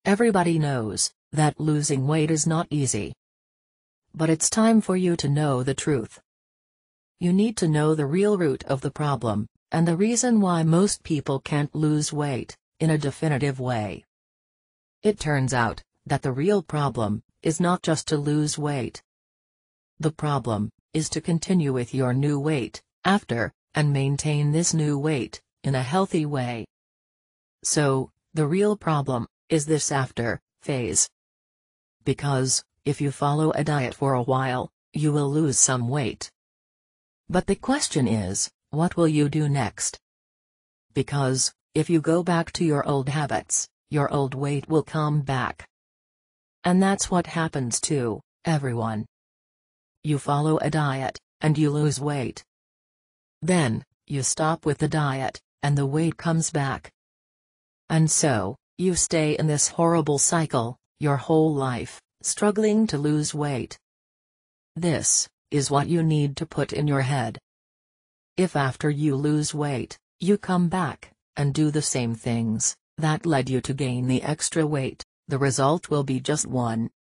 Everybody knows that losing weight is not easy. But it's time for you to know the truth. You need to know the real root of the problem, and the reason why most people can't lose weight, in a definitive way. It turns out that the real problem is not just to lose weight. The problem is to continue with your new weight after, and maintain this new weight in a healthy way. So, the real problem is this after phase. Because, if you follow a diet for a while, you will lose some weight. But the question is, what will you do next? Because, if you go back to your old habits, your old weight will come back. And that's what happens to everyone. You follow a diet, and you lose weight. Then, you stop with the diet, and the weight comes back. And so, you stay in this horrible cycle, your whole life, struggling to lose weight. This is what you need to put in your head. If after you lose weight, you come back, and do the same things that led you to gain the extra weight, the result will be just one.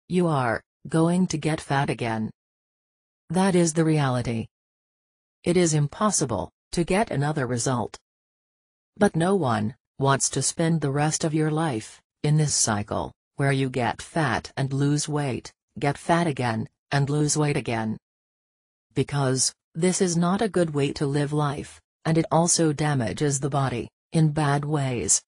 You are going to get fat again. That is the reality. It is impossible to get another result. But no one wants to spend the rest of your life in this cycle, where you get fat and lose weight, get fat again, and lose weight again. Because this is not a good way to live life, and it also damages the body in bad ways.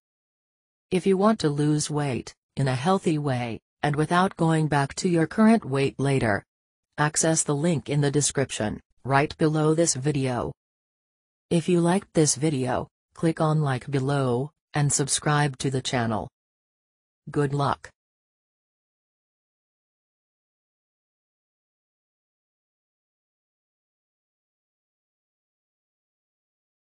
If you want to lose weight in a healthy way, and without going back to your current weight later, access the link in the description, right below this video. If you liked this video, click on like below, and subscribe to the channel. Good luck.